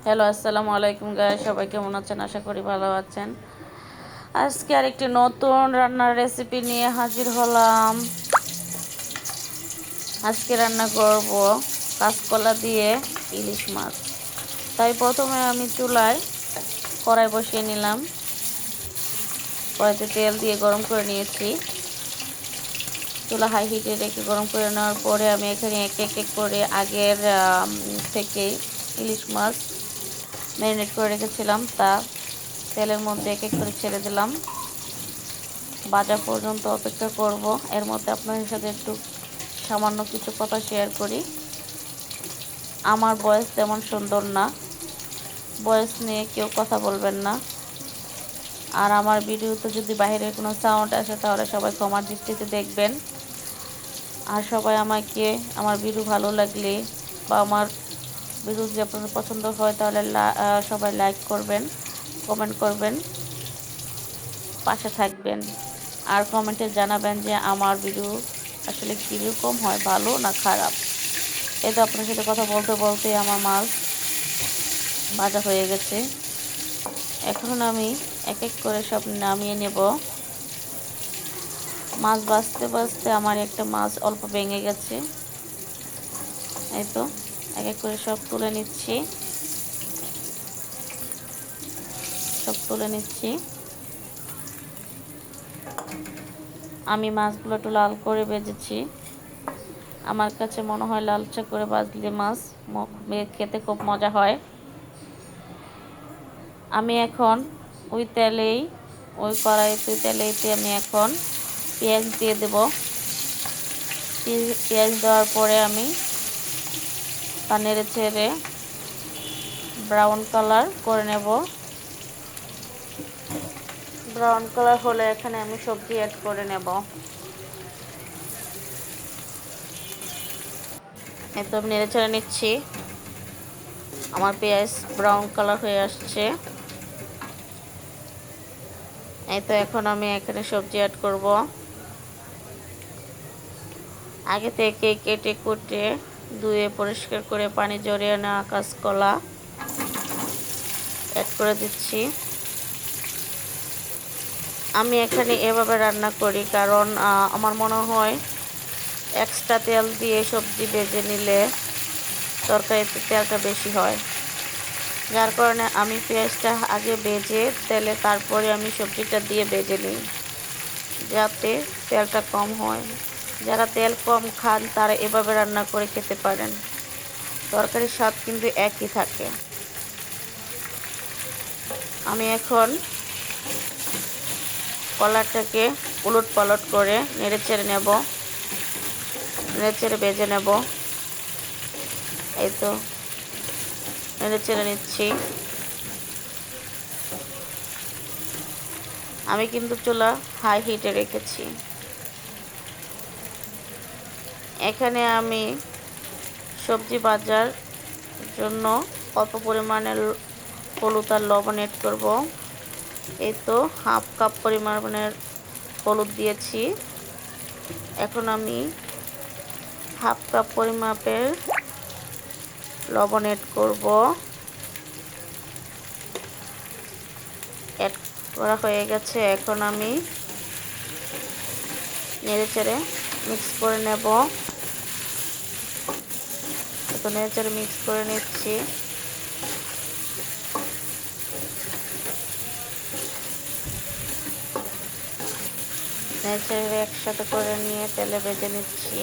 Hello, আসসালামু আলাইকুম guys. সবাই কেমন আছেন? আশা করি ভালো আছেন। আজকে আরেকটি নতুন রান্নার রেসিপি নিয়ে হাজির হলাম। আজকে রান্না করব কাঁচকলা দিয়ে ইলিশ মাছ। তাই প্রথমে আমি চুলায় কড়াই বসিয়ে নিলাম। কড়াইতে তেল দিয়ে গরম করে নিয়েছি। চুলা হাই হিটে রেখে গরম করে নেওয়ার পরে আমি এখানে এক এক করে আগের থেকেই ইলিশ মাছ ম্যারিনেট করে রেখেছিলাম তা তেলের মধ্যে এক এক করে ছেড়ে দিলাম। ভাজা পর্যন্ত অপেক্ষা করব। এর মধ্যে আপনাদের সাথে একটু সামান্য কিছু কথা শেয়ার করি। আমার ভয়েস তেমন সুন্দর না, ভয়েস নিয়ে কেউ কথা বলবেন না। আর আমার ভিডিওতে যদি বাইরের কোনো সাউন্ড আসে তাহলে সবাই ক্ষমার দৃষ্টিতে দেখবেন। আর সবাই আমাকে আমার ভিডিও ভালো লাগলে বা আমার ভিডিও যদি আপনাদের পছন্দ হয় তাহলে সবাই লাইক করবেন, কমেন্ট করবেন, পাশে থাকবেন। আর কমেন্টে জানাবেন যে আমার ভিডিও আসলে কীরকম হয়, ভালো না খারাপ। এই তো আপনার সাথে কথা বলতে বলতে আমার মাছ ভাজা হয়ে গেছে। এখন আমি এক এক করে সব নামিয়ে নেব। মাছ ভাজতে ভাজতে আমার একটা মাছ অল্প ভেঙে গেছে। এই তো এক এক করে সব তুলে নিচ্ছি। আমি মাছগুলো একটু লাল করে ভেজেছি। আমার কাছে মনে হয় লালচে করে ভাজলে মাছ খেতে খুব মজা হয়। আমি এখন ওই কড়াইতে আমি এখন পেঁয়াজ দিয়ে দেব। পেঁয়াজ দেওয়ার পরে আমি তা নেড়ে চেড়ে ব্রাউন কালার করে নেব। ব্রাউন কালার হলে এখানে আমি সবজি অ্যাড করে নেব। এত আমি নেড়ে চেড়ে নিচ্ছি। আমার পেঁয়াজ ব্রাউন কালার হয়ে আসছে। এই তো এখন আমি এখানে সবজি অ্যাড করব। আগে থেকে কেটে কুটে ধুয়ে পরিষ্কার করে পানি ঝরিয়ে নেওয়া কাঁচকলা অ্যাড করে দিচ্ছি। আমি এখানে এভাবে রান্না করি কারণ আমার মনে হয় এক্সট্রা তেল দিয়ে সবজি ভেজে নিলে তরকারিতে তেলটা বেশি হয়। যার কারণে আমি পেঁয়াজটা আগে ভেজে তেলে তারপরে আমি সবজিটা দিয়ে ভেজে নিই, যাতে তেলটা কম হয়। যারা তেল কম খান তারা এভাবে রান্না করে খেতে পারেন। তরকারির স্বাদ কিন্তু একই থাকে। আমি এখন কলাটাকে উলট পালট করে নেড়ে চেড়ে ভেজে নেব। এই তো নেড়ে চেড়ে নিচ্ছি। আমি কিন্তু চুলা হাই হিটে রেখেছি। এখানে আমি সবজি ভাজার জন্য অল্প পরিমাণের হলুদ আর লবণ অ্যাড করব। এই তো হাফ কাপ পরিমাণের হলুদ দিয়েছি। এখন আমি হাফ কাপ পরিমাপের লবণ অ্যাড করব। অ্যাড করা হয়ে গেছে। এখন আমি নেড়ে চেড়ে মিক্স করে নেব। তো নেড়ে চেড়ে মিক্স করে নিচ্ছি। নেড়ে চেড়ে একসাথে করে নিয়ে তেলে ভেজে নিচ্ছি।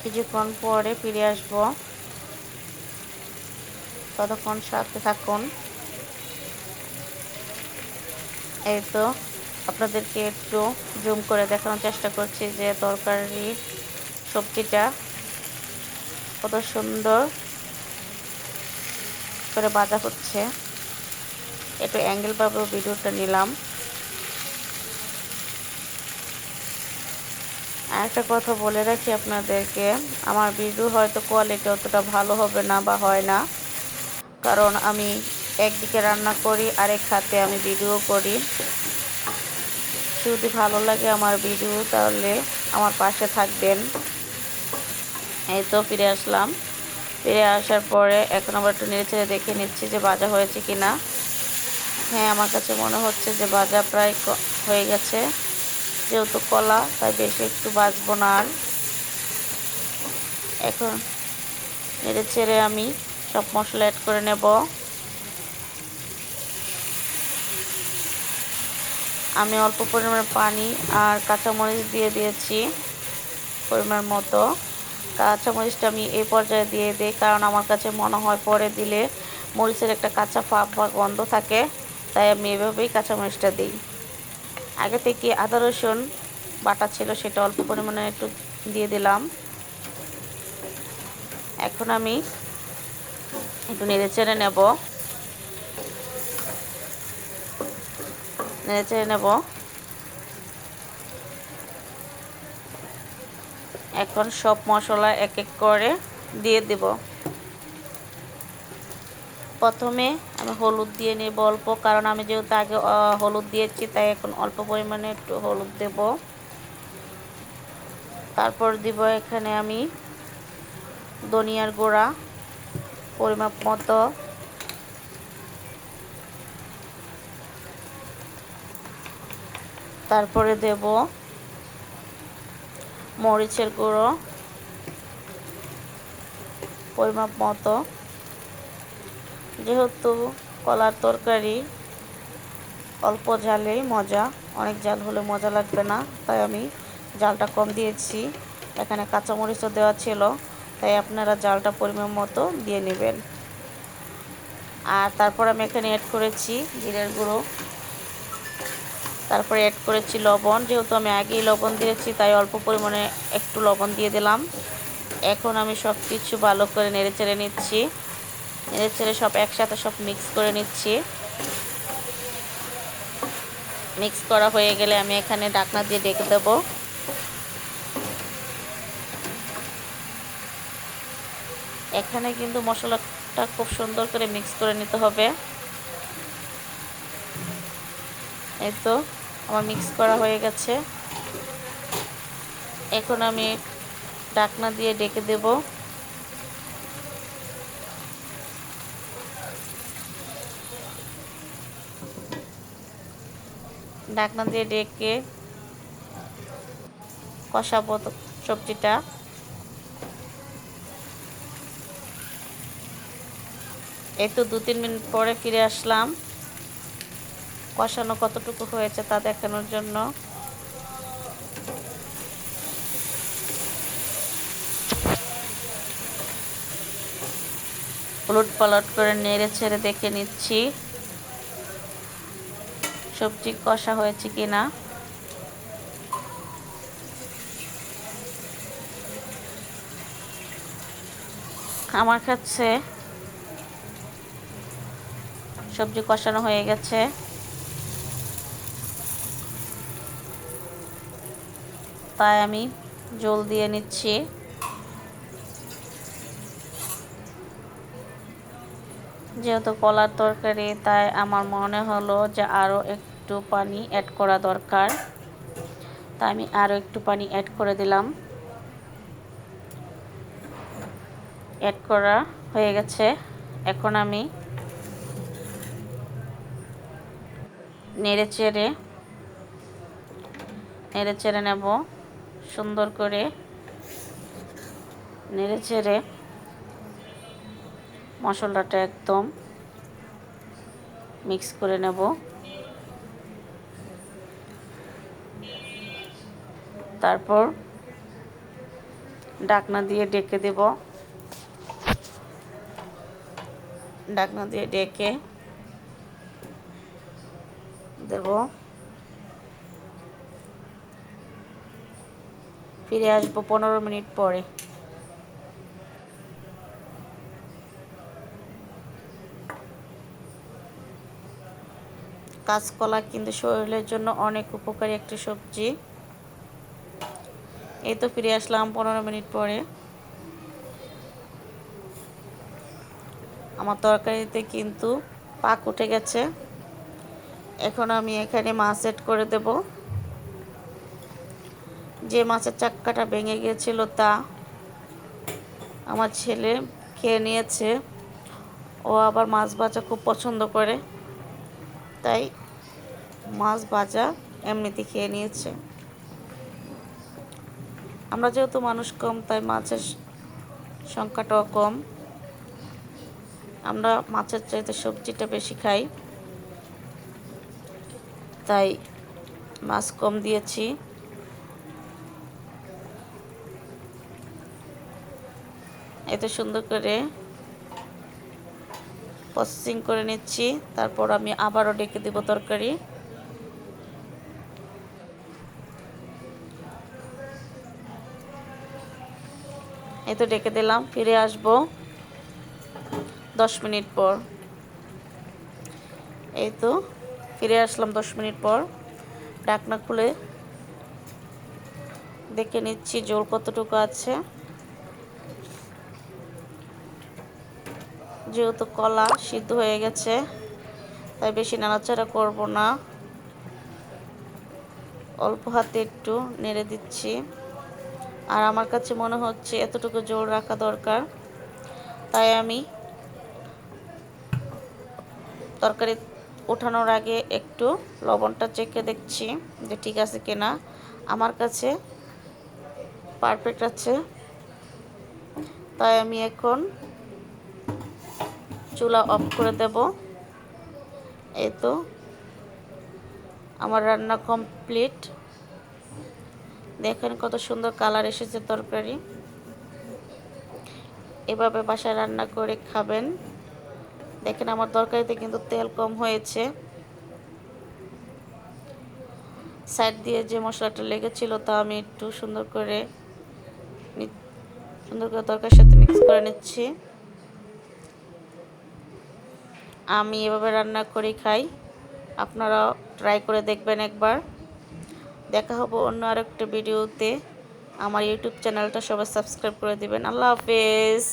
কিছুক্ষণ পরে ফিরে আসবো, ততক্ষণ সাথে থাকুন। এই তো আপনাদেরকে একটু জুম করে দেখানোর চেষ্টা করছি যে তরকারি সবজিটা কত সুন্দর করে ভাজা হচ্ছে। একটু অ্যাঙ্গেলভাবেও ভিডিওটা নিলাম। আর একটা কথা বলে রাখি আপনাদেরকে, আমার ভিডিও হয়তো কোয়ালিটি অতটা ভালো হবে না বা হয় না, কারণ আমি একদিকে রান্না করি আরেক হাতে আমি ভিডিও করি। যদি ভালো লাগে আমার ভিডিও তাহলে আমার পাশে থাকবেন। এই তো ফিরে আসলাম। ফিরে আসার পরে এখন আবার একটু নেড়েচেড়ে দেখে নিচ্ছি যে ভাজা হয়েছে কিনা। হ্যাঁ, আমার কাছে মনে হচ্ছে যে ভাজা প্রায় হয়ে গেছে। যেহেতু কলা তাই বেশি একটু ভাজবো না আর। এখন নেড়েচেড়ে আমি সব মশলা অ্যাড করে নেব। আমি অল্প পরিমাণে পানি আর কাঁচামরিচ দিয়ে দিয়েছি পরিমাণ মতো। কাঁচামরিচটা আমি এই পর্যায়ে দিয়ে দিই, কারণ আমার কাছে মনে হয় পরে দিলে মরিচের একটা কাঁচা ভাব বা গন্ধ থাকে, তাই আমি এভাবেই কাঁচামরিচটা দিই। আগে থেকে আদা রসুন বাটা ছিল, সেটা অল্প পরিমাণে একটু দিয়ে দিলাম। এখন আমি একটু নেড়েচেড়ে নেব। এখন সব মশলা এক এক করে দিয়ে দেব। প্রথমে আমি হলুদ দিয়ে নেব অল্প, কারণ আমি যেহেতু আগে হলুদ দিয়েছি, তাই এখন অল্প পরিমাণে একটু হলুদ দেব। তারপর দিব এখানে আমি ধনিয়ার গুঁড়া পরিমাপ মতো। তারপরে দেব মরিচের গুঁড়ো পরিমাপ মতো। যেহেতু কলার তরকারি অল্প ঝালেই মজা, অনেক ঝাল হলে মজা লাগবে না, তাই আমি ঝালটা কম দিয়েছি। এখানে কাঁচামরিচও দেওয়া ছিল, তাই আপনারা ঝালটা পরিমাণ মতো দিয়ে নেবেন। আর তারপর আমি এখানে অ্যাড করেছি জিরের গুঁড়ো। তারপরে অ্যাড করেছি লবণ। যেহেতু আমি আগেই লবণ দিয়েছি, তাই অল্প পরিমাণে একটু লবণ দিয়ে দিলাম। এখন আমি সব কিছু ভালো করে নেড়েচেড়ে নিচ্ছি। নেড়েচেড়ে সব একসাথে সব মিক্স করে নিচ্ছি। মিক্স করা হয়ে গেলে আমি এখানে ঢাকনা দিয়ে ঢেকে দেব। এখানে কিন্তু মশলাটা খুব সুন্দর করে মিক্স করে নিতে হবে। এই তো আমার মিক্স করা হয়ে গেছে। এখন আমি ঢাকনা দিয়ে ঢেকে দেব। ঢাকনা দিয়ে ঢেকে কষাবো সবজিটা। এই তো 2-3 মিনিট পরে ফিরে আসলাম কষানো কতটুকু হয়েছে তা দেখানোর জন্য। উলট পালট করে নেড়ে ছেড়ে দেখে নিচ্ছি সবজি কষা হয়েছে কিনা। আমার কাছে সবজি কষানো হয়ে গেছে। তাই আমি জল দিয়ে নিচ্ছি। যেহেতু কলার তরকারি, তাই আমার মনে হলো যে আরও একটু পানি অ্যাড করা দরকার, তাই আমি আরও একটু পানি অ্যাড করে দিলাম। অ্যাড করা হয়ে গেছে। এখন আমি নেড়ে চেড়ে নেব সুন্দর করে। নেড়ে চেড়ে মশলাটা একদম মিক্স করে নেব। তারপর ঢাকনা দিয়ে ঢেকে দেব। ঢাকনা দিয়ে ঢেকে দেব। ফিরে আসবো 15 মিনিট পরে। কাঁচকলা কিন্তু শরীরের জন্য অনেক উপকারী একটি সবজি। এই তো ফিরে আসলাম 15 মিনিট পরে। আমার তরকারিতে কিন্তু পাক উঠে গেছে। এখন আমি এখানে মাছ এড করে দেব। যে মাছের চাক্কাটা ভেঙে গিয়েছিল তা আমার ছেলে খেয়ে নিয়েছে। ও আবার মাছ ভাজা খুব পছন্দ করে, তাই মাছ ভাজা এমনিতে খেয়ে নিয়েছে। আমরা যেহেতু মানুষ কম, তাই মাছের সংখ্যাটাও কম। আমরা মাছের চাইতে সবজিটা বেশি খাই, তাই মাছ কম দিয়েছি। এত সুন্দর করে প্রসেসিং করে নিচ্ছি, তারপর আমি আবারও ডেকে দেব তরকারি। এই তো ডেকে দিলাম, ফিরে আসবো 10 মিনিট পর। এই তো ফিরে আসলাম 10 মিনিট পর। ঢাকনা খুলে দেখে নিচ্ছি ঝোল কতটুকু আছে। যেহেতু কলা সিদ্ধ হয়ে গেছে, তাই বেশি নাড়াচাড়া করব না, অল্প হাতে একটু নেড়ে দিচ্ছি। আর আমার কাছে মনে হচ্ছে এতটুকু ঝোল রাখা দরকার, তাই আমি তরকারি ওঠানোর আগে একটু লবণটা চেখে দেখছি যে ঠিক আছে কিনা। আমার কাছে পারফেক্ট আছে, তাই আমি এখন চুলা অফ করে দেব। এই তো আমার রান্না কমপ্লিট। দেখেন কত সুন্দর কালার এসেছে তরকারি। এভাবে বাসায় রান্না করে খাবেন। দেখেন আমার তরকারিতে কিন্তু তেল কম হয়েছে। সাইড দিয়ে যে মশলাটা লেগেছিল তা আমি একটু সুন্দর করে তরকারির সাথে মিক্স করে নিচ্ছি। আমি এভাবে রান্না করে খাই, আপনারা ট্রাই করে দেখবেন একবার। দেখা হবে অন্য আরেকটা ভিডিওতে। আমার ইউটিউব চ্যানেলটা সবাই সাবস্ক্রাইব করে দিবেন। আল্লাহ হাফেজ।